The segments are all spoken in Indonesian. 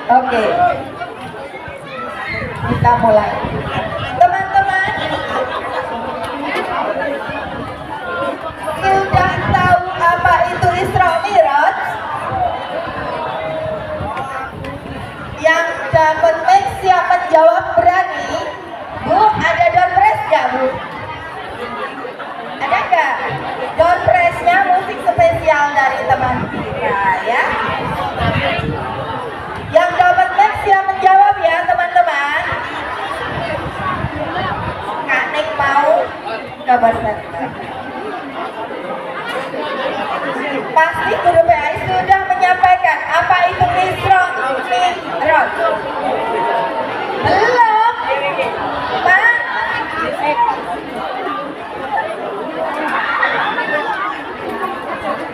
Oke, kita mulai. Teman-teman, sudah tahu apa itu Isra Mi'raj? Yang dapat mic siap menjawab berani? Bu, ada door prize nggak, Bu? Ada nggak? Door prize-nya musik spesial dari teman kita ya. Yang dapat mic siap menjawab ya teman-teman. Kak Nik mau kabar center. Pasti guru PAI sudah menyampaikan apa itu Isra Mi'raj. Belum, Pak?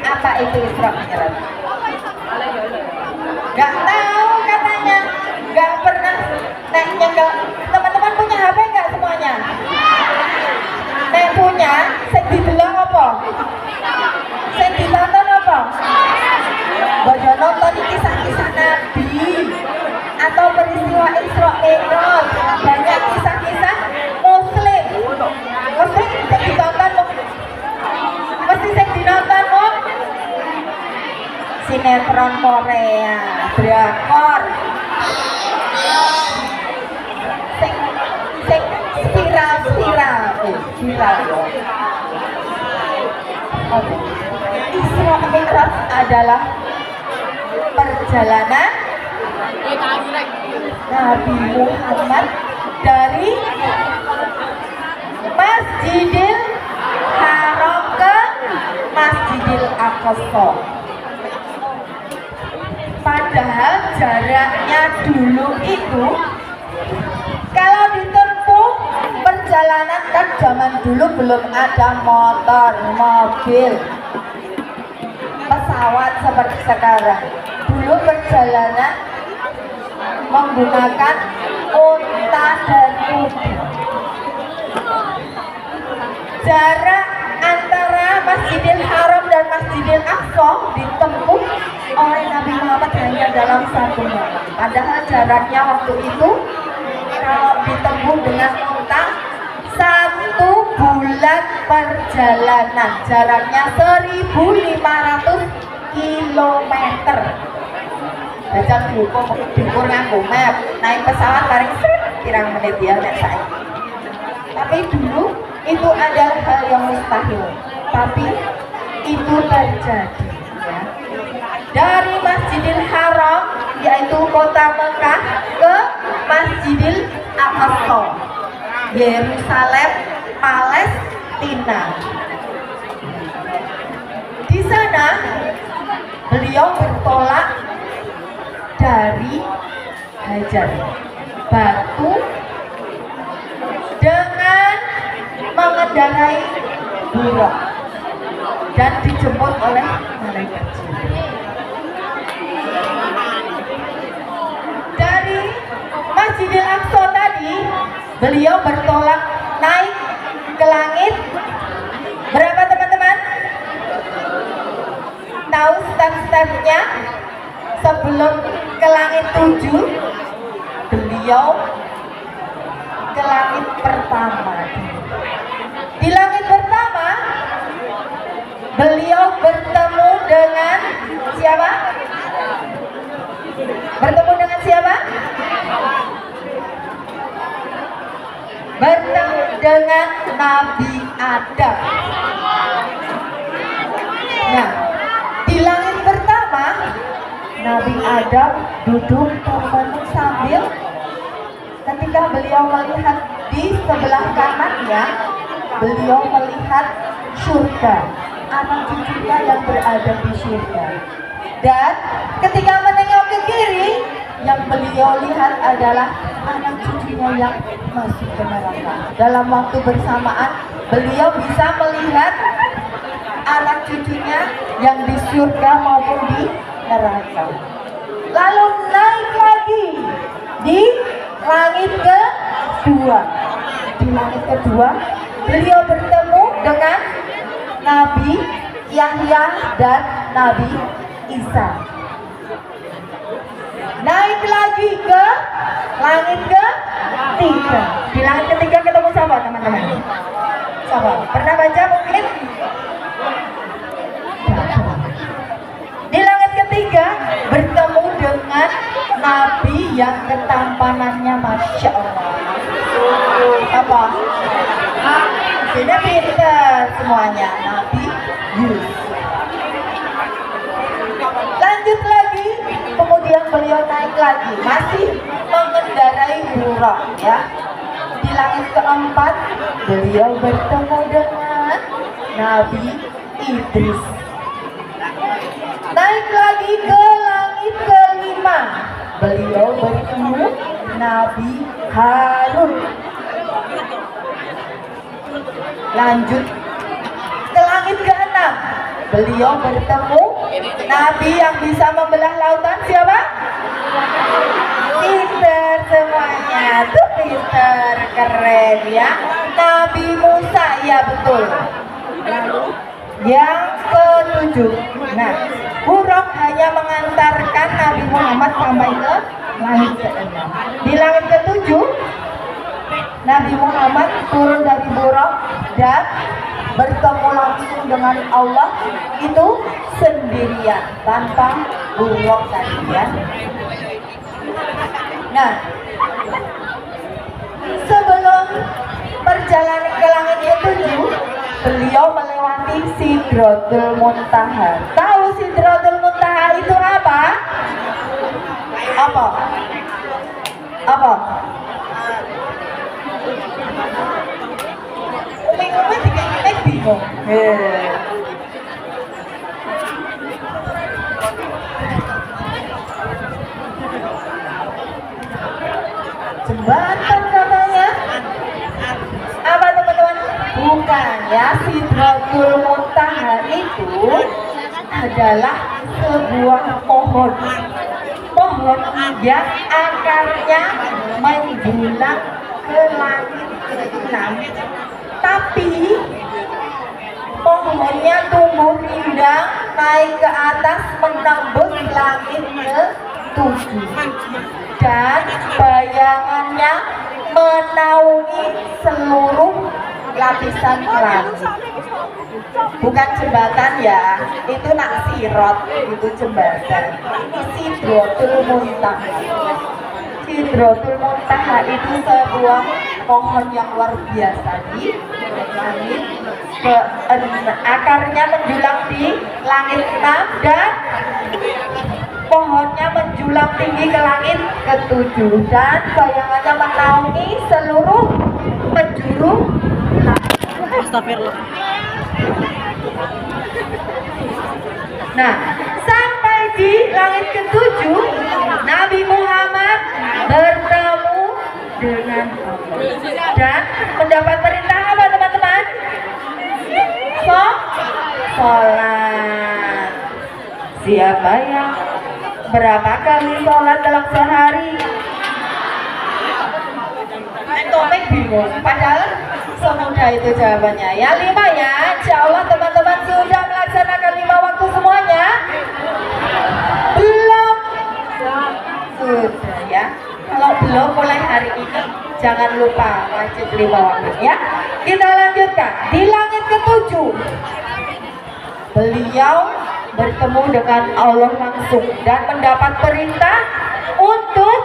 Apa itu Isra Mi'raj? Gak tahu katanya, gak pernah naiknya ke. Teman-teman punya HP nggak semuanya? Nek punya, saya didelok apa? Saya ditonton apa? Bojo nonton kisah-kisah Nabi atau peristiwa Isra Mi'raj. Banyak kisah-kisah Muslim. Mesti saya ditonton, mesti saya dinonton, sinetron Korea, drakor, viral. Isra Mi'raj adalah perjalanan Nabi Muhammad dari Masjidil Haram ke Masjidil Aqsa. Padahal jaraknya dulu itu kalau ditempuh perjalanan, kan zaman dulu belum ada motor, mobil, pesawat seperti sekarang. Dulu perjalanan menggunakan unta dan kuda. Jarak antara Masjidil Haram dan Masjidil Aqsa ditempuh oleh Nabi Muhammad hanya dalam 1 malam. Padahal jaraknya waktu itu kalau ditempuh dengan unta 1 bulan perjalanan, jaraknya 1.500 kilometer. Jajan diukur nganggo map, naik pesawat paling pirang menit ya nek saiki. Tapi dulu itu adalah hal yang mustahil, tapi itu terjadi ya. Dari Masjidil Haram yaitu kota Mekah ke Masjidil Aqsa, Yerusalem, Palestina. Di sana beliau bertolak dari Hajar, batu, dengan mengendarai buruk dan dijemput oleh malaikat Jibril. Dari Masjidil Aqsa tadi beliau bertolak naik ke langit. Berapa teman-teman? Tahu step-stepnya? Sebelum ke langit 7, beliau ke langit pertama. Di langit pertama beliau bertemu dengan siapa? Bertemu dengan siapa? Bertemu dengan Nabi Adam. Nah, di langit pertama Nabi Adam duduk termenung sambil, ketika beliau melihat di sebelah kanannya, beliau melihat surga, anak cucunya yang berada di surga. Dan ketika menengok ke kiri, yang beliau lihat adalah anak cucunya yang masuk ke neraka. Dalam waktu bersamaan, beliau bisa melihat anak cucunya yang di surga maupun di neraka. Lalu naik lagi di langit kedua. Di langit kedua, beliau bertemu dengan Nabi Yahya dan Nabi Isa. naik lagi ke langit ketiga. Di langit ketiga ketemu siapa teman-teman? Siapa? Pernah baca mungkin? Di langit ketiga bertemu dengan nabi yang ketampanannya Masya Allah. Apa? Ini pintar semuanya. Nabi Yusuf. Lanjut lagi, kemudian beliau naik lagi, masih mengendarai buruk ya. Di langit keempat beliau bertemu dengan Nabi Idris. Naik lagi ke langit kelima, beliau bertemu Nabi Harun. Lanjut ke langit keenam, beliau bertemu Nabi yang bisa membelah lautan. Siapa? Pinter semuanya, tuh pinter, keren ya. Nabi Musa, ya betul. Yang ketujuh, nah buruk hanya mengantarkan Nabi Muhammad sampai ke langit keenam. Di langit ketujuh Nabi Muhammad turun dari buruk dan bertemu langsung dengan Allah itu sendirian tanpa buruk tadi ya. Nah, sebelum perjalanan ke langit ketujuh, beliau melewati Sidratul Muntaha. Tahu Sidratul Muntaha itu apa? Apa? Apa? Umi dikit-dikit bingung. Jembatan katanya. Apa teman-teman? Bukan ya, Sidratul Muntaha itu adalah sebuah pohon yang akarnya menjulang ke langit keenam, tapi pohonnya tumbuh rindang naik ke atas menembus langit ke-7 dan bayangannya menaungi seluruh lapisan langit. Bukan jembatan ya, itu nak sirot, itu jembatan. Sidratul Muntaha. Sidratul Muntaha itu sebuah pohon yang luar biasa di langit. Akarnya menjulang di langit 6 dan pohonnya menjulang tinggi ke langit ke-7 dan bayangannya menaungi seluruh penjuru langit. Astagfirullah. Nah, sampai di langit ke-7 Nabi Muhammad bertemu dengan Allah dan mendapat perintah apa teman-teman? Sholat. Siapa yang berapa kali sholat dalam sehari? Tomik bingung, padahal semudah itu jawabannya ya. 5 ya, insya Allah teman-teman sudah melaksanakan 5 waktu semuanya? Belum? Sudah ya. Kalau belum, mulai hari ini jangan lupa wajib 5 waktu ya. Kita lanjutkan. Di langit ke-7 beliau bertemu dengan Allah langsung dan mendapat perintah untuk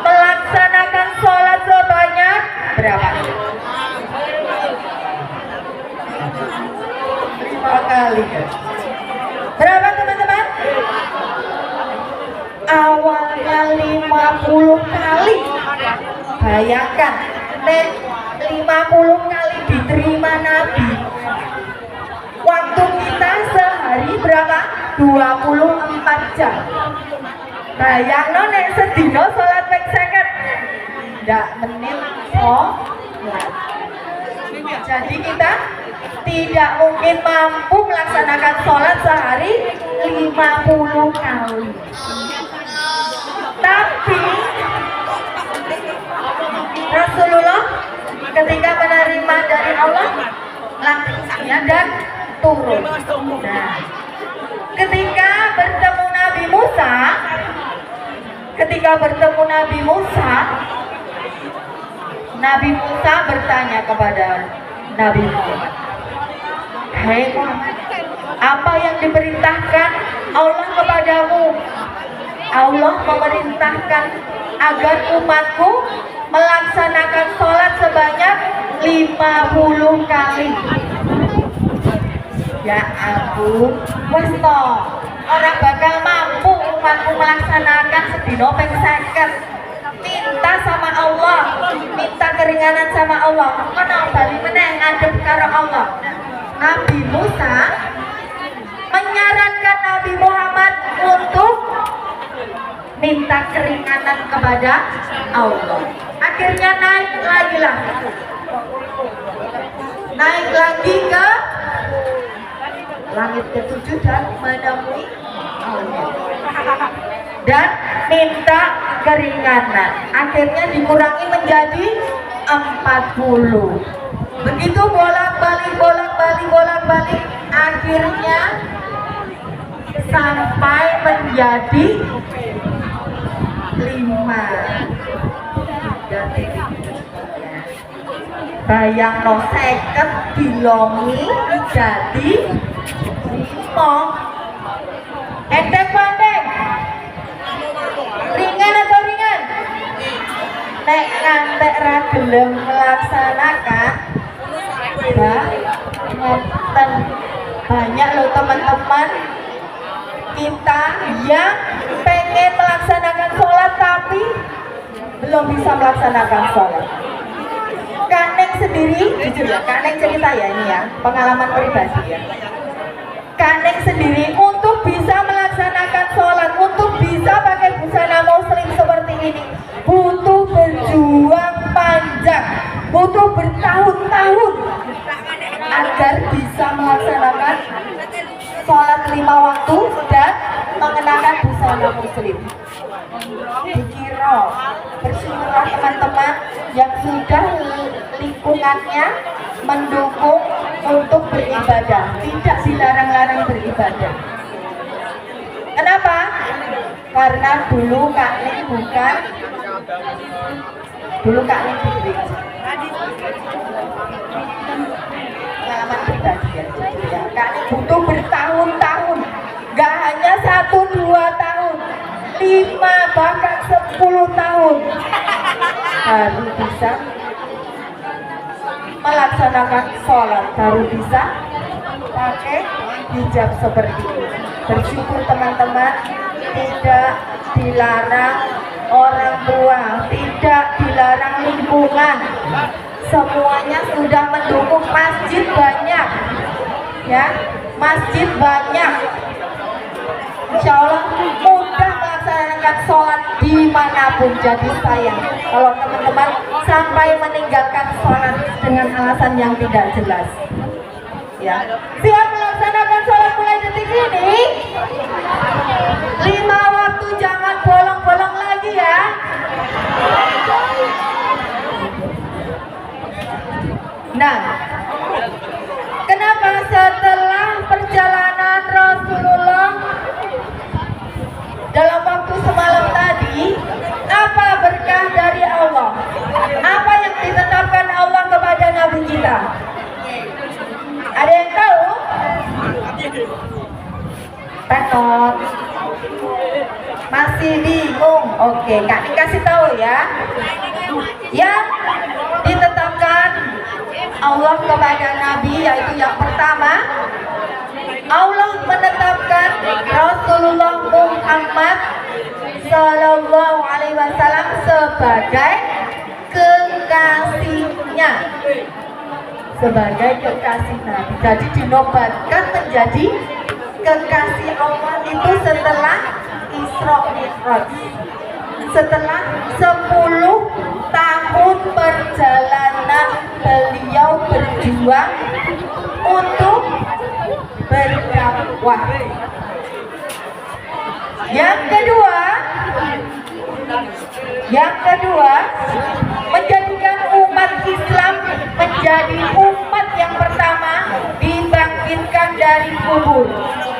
melaksanakan sholat sebanyak berapa? 5 kali. Berapa teman-teman? Awalnya 50 kali. Bayangkan, 50 kali diterima Nabi. Waktu kita sehari berapa? 24 jam. Bayangno nek sedina salat ping 50. Ndak menit sholat. Jadi kita tidak mungkin mampu melaksanakan sholat sehari 50 kali. Tapi Rasulullah ketika menerima dari Allah langsung dan turun. Nah, ketika bertemu Nabi Musa, ketika bertemu Nabi Musa bertanya kepada Nabi Muhammad, "Hai Muhammad, apa yang diperintahkan Allah kepadamu?" Allah memerintahkan agar umatku melaksanakan sholat sebanyak 50 kali. Ya ampun, wes toh, orang bakal mampu umatku melaksanakan sedino ping 50. Minta sama Allah, minta keringanan sama Allah. Mana bali meneh ngadep karo Allah. Nabi Musa menyarankan Nabi Muhammad untuk minta keringanan kepada Allah. Akhirnya naik lagi ke langit ketujuh dan menemui Allah dan minta keringanan. Akhirnya dikurangi menjadi 40. Begitu bolak-balik, akhirnya sampai menjadi 5. Bayang no 50 dilongi jadi 5. Enteng pandeng? Ringan atau ringan? Nek ngantek ra gelem melaksanakan, ngeten banyak loh teman-teman kita yang pengen melaksanakan sholat tapi belum bisa melaksanakan sholat. Kak Neng sendiri, jujur ya, Kak Neng cerita ya, ini ya pengalaman pribadi ya. Kak Neng sendiri untuk bisa melaksanakan sholat, untuk bisa pakai busana muslim seperti ini, butuh berjuang panjang, butuh bertahun-tahun agar bisa melaksanakan sholat 5 waktu dan mengenakan busana muslim. Dikira bersyukurlah teman-teman yang sudah lingkungannya mendukung untuk beribadah, tidak dilarang-larang beribadah. Kenapa? Karena dulu Kak Ning di gereja. Pengalaman pribadi ya. Kak Ning butuh bertahun-tahun, gak hanya 1-2 tahun, 5 bahkan 10 tahun baru bisa melaksanakan sholat, baru bisa pakai hijab seperti ini. Bersyukur teman-teman, tidak dilarang orang tua, tidak dilarang lingkungan, semuanya sudah mendukung. Masjid banyak ya, masjid banyak, insya Allah mudah melaksanakan sholat dimanapun. Jadi sayang kalau teman-teman sampai meninggalkan sholat dengan alasan yang tidak jelas ya. Siap melaksanakan sholat mulai detik ini, 5 waktu, jangan bolong-bolong lagi ya. Nah, kenapa setelah perjalanan Rasulullah dalam waktu semalam tadi, apa berkah dari Allah? Apa yang ditetapkan Allah kepada Nabi kita? Ada yang tahu? Petot. Masih bingung? Oke, Kak Ning kasih tahu ya. Yang ditetapkan Allah kepada Nabi yaitu yang pertama, Allah menetapkan Rasulullah Muhammad Sallallahu Alaihi Wasallam sebagai kekasihnya, sebagai kekasih Nabi. Jadi dinobatkan menjadi kekasih Allah itu setelah Isra Mi'raj, setelah 10 tahun perjalanan beliau berjuang untuk berdakwah. Yang kedua, menjadikan umat Islam menjadi umat yang pertama dibangkitkan dari kubur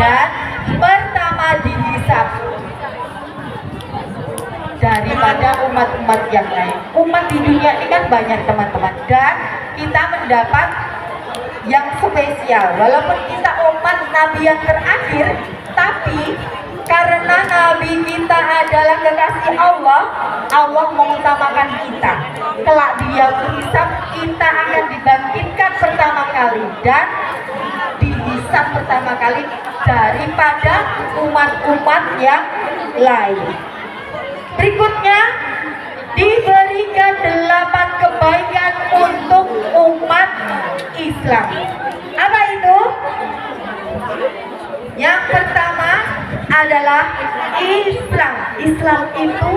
dan pertama dihisab. daripada umat-umat yang lain. Umat di dunia ini kan banyak teman-teman, dan kita mendapat yang spesial. Walaupun kita umat Nabi yang terakhir, tapi karena Nabi kita adalah kekasih Allah, Allah mengutamakan kita. Kelak dia berhisab, kita akan dibangkitkan pertama kali dan dihisab pertama kali daripada umat-umat yang lain. Berikutnya, diberikan 8 kebaikan untuk umat Islam. Apa itu? Yang pertama adalah Islam. Islam itu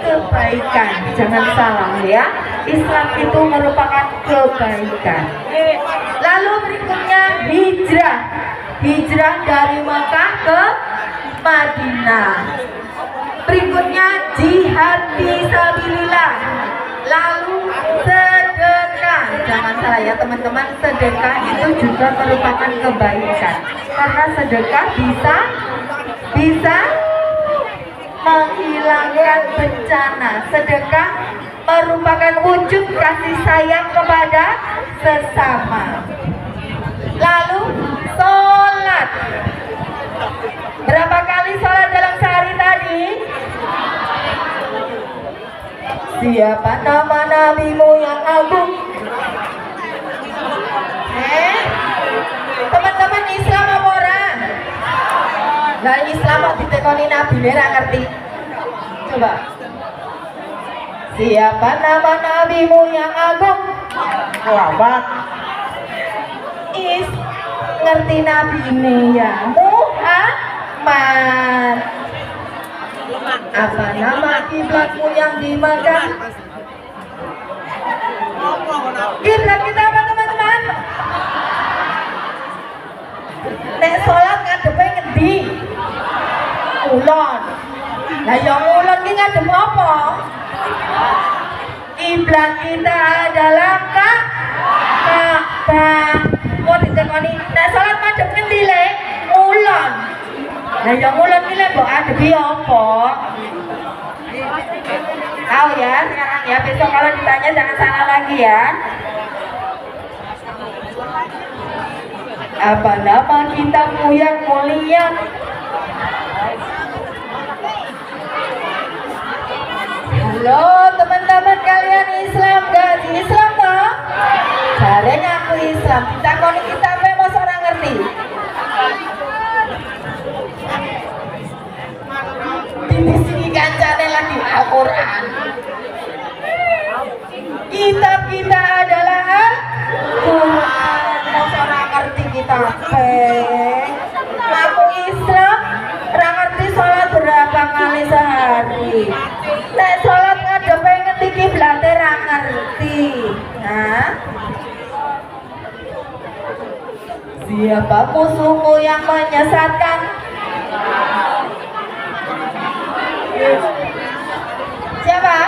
kebaikan. Jangan salah ya. Islam itu merupakan kebaikan. Lalu berikutnya hijrah. Hijrah dari Makkah ke Madinah. Berikutnya jihad fisabilillah. Lalu sedekah. Jangan salah ya teman-teman, sedekah itu juga merupakan kebaikan. Karena sedekah bisa menghilangkan bencana. Sedekah merupakan wujud kasih sayang kepada sesama. Lalu sholat. Berapa kali sholat dalam sehari tadi? Siapa nama nabimu yang agung? Teman-teman Islam apa orang? Nah Islam mau ditekoni nabi merah ngerti? Coba. Siapa nama nabimu yang agung? Muhammad. Ngerti nabi ini ya? Muhammad. Apa nama kiblatmu yang di Makkah? Kiblat kita apa teman-teman? Nek sholat ngadepe ngendi? Ulon. Nah yang ulon ini ngadep apa? Kiblat kita adalah Ka'bah. Mau ditekoni, nek sholat ngadep ngendi le? Ulon. Nah yang ulon ini mbok adepi apa? Tahu ya sekarang ya, besok kalau ditanya jangan salah lagi ya. Apa nama kitabmu yang mulia? Halo teman-teman kalian Islam gak? Islam toh? Caranya aku Islam. Kita koni kitabnya mau seorang ngerti? Di sini kancane lagi Al-Quran. Kitab kita adalah Al-Quran. Mau seorang ngerti kita aku Islam, orang ngerti sholat berapa kali sehari. Nek sholat ngadep ngerti kiblat ora ngerti. Nah, siapa musuhmu yang menyesatkan? Siapa?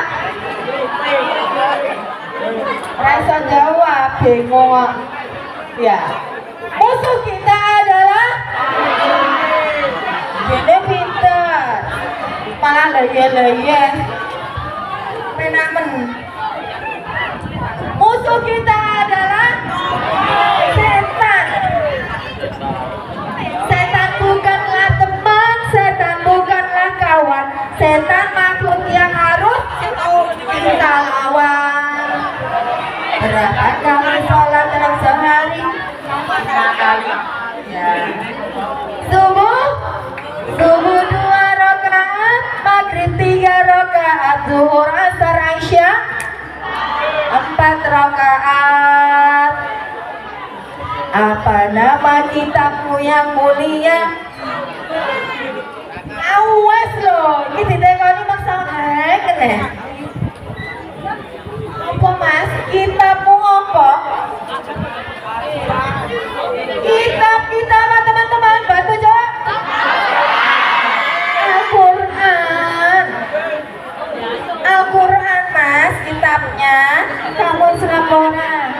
Rasa jawab, bingung. Ya, musuh kita adalah gini pinter, malah leye-leye, menamen. Musuh kita adalah setan. Setan bukanlah teman, setan bukanlah kawan. Setan makhluk yang harus kita lawan. Berapa kali sholat dalam sehari? 5 kali. Ya. Subuh 2 rakaat, maghrib 3 rakaat, zuhur, asar, isya 4 rakaat. Apa nama kitabmu yang mulia? Awas loh, ini ditekoni maksa kene. Apa mas? Kitabmu apa? Kitab kita apa teman-teman? Bantu jawab. Al-Quran. Al-Quran mas, kitabnya. Kamu Islam orang.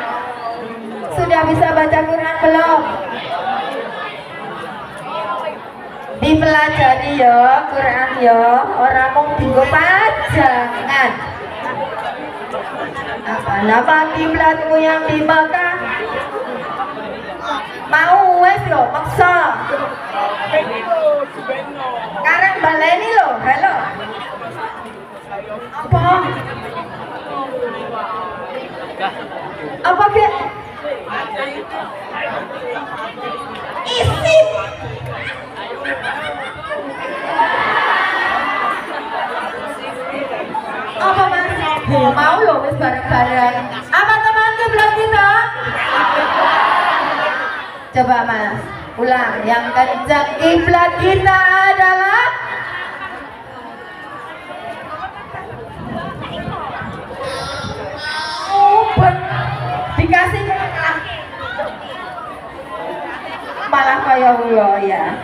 Sudah bisa baca Quran belum? Dipelajari ya Quran ya, orang mau tinggal baca. Jangan. Apa nama kiblatmu yang di Makkah? Mau wes lo, maksa. Sekarang baleni lo, halo. Apa? Apa ke? Isi. Apa mas? Mau lo wes bareng-bareng. Apa teman kiblat kita? Coba mas, ulang. Yang kencang kiblat kita adalah dikasih malah kayak ulo ya.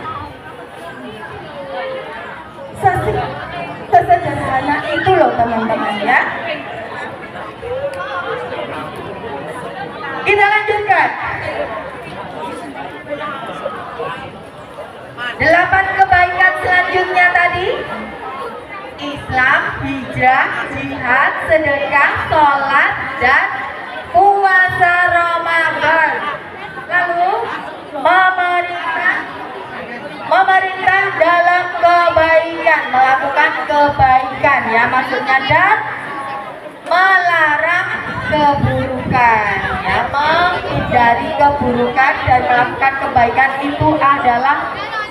Sesederhana itu loh teman-teman ya. Kita lanjutkan. 8 kebaikan selanjutnya tadi: Islam, hijrah, jihad, sedekah, sholat, dan puasa Ramadan. Lalu memerintah dalam kebaikan, melakukan kebaikan ya maksudnya, dan melarang keburukan ya, menghindari keburukan dan melakukan kebaikan itu adalah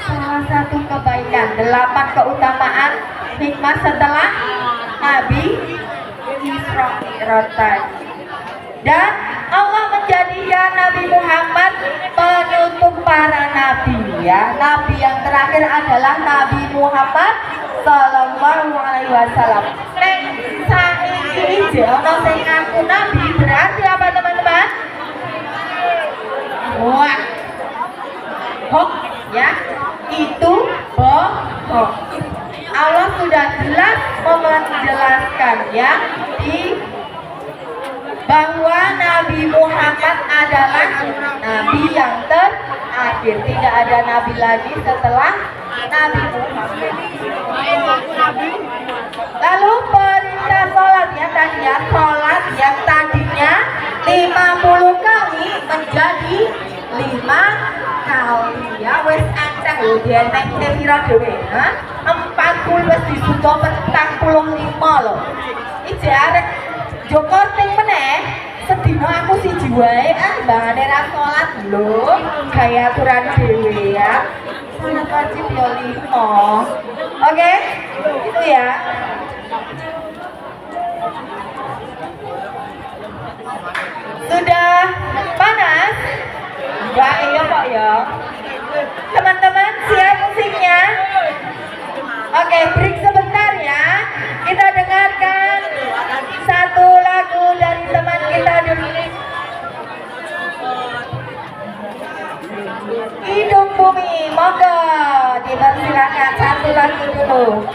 salah satu kebaikan. 8 keutamaan hikmah setelah Nabi Isra Mi'raj tadi. Dan Allah menjadikan Nabi Muhammad penutup para nabi ya. Nabi yang terakhir adalah Nabi Muhammad Sallallahu Alaihi Wasallam. Nek saiki ono sing ngaku nabi berarti apa teman-teman? Wah, hoax ya, itu bohong. Allah sudah jelas menjelaskan ya di bahwa Nabi Muhammad adalah Nabi yang terakhir. Tidak ada Nabi lagi setelah Nabi Muhammad. Lalu perintah sholat ya tadi ya, sholat yang tadinya 50 kali menjadi 5 kali ya. Wes enteng lho dienteng pira dhewe, 40 wis disuto 45 lho. Iki arek Joko ting meneh sedina aku siji wae mbangane ra salat lho, gaya aturan dhewe ya. Salat wajib yo 5. Oke? Itu ya. Sudah panas? Enggak iya kok ya. Teman-teman siap musiknya? Oke, break sebentar ya. Kita dengarkan satu lagu dari teman kita dulu. Hidup Bumi, monggo dipersilakan satu lagu dulu.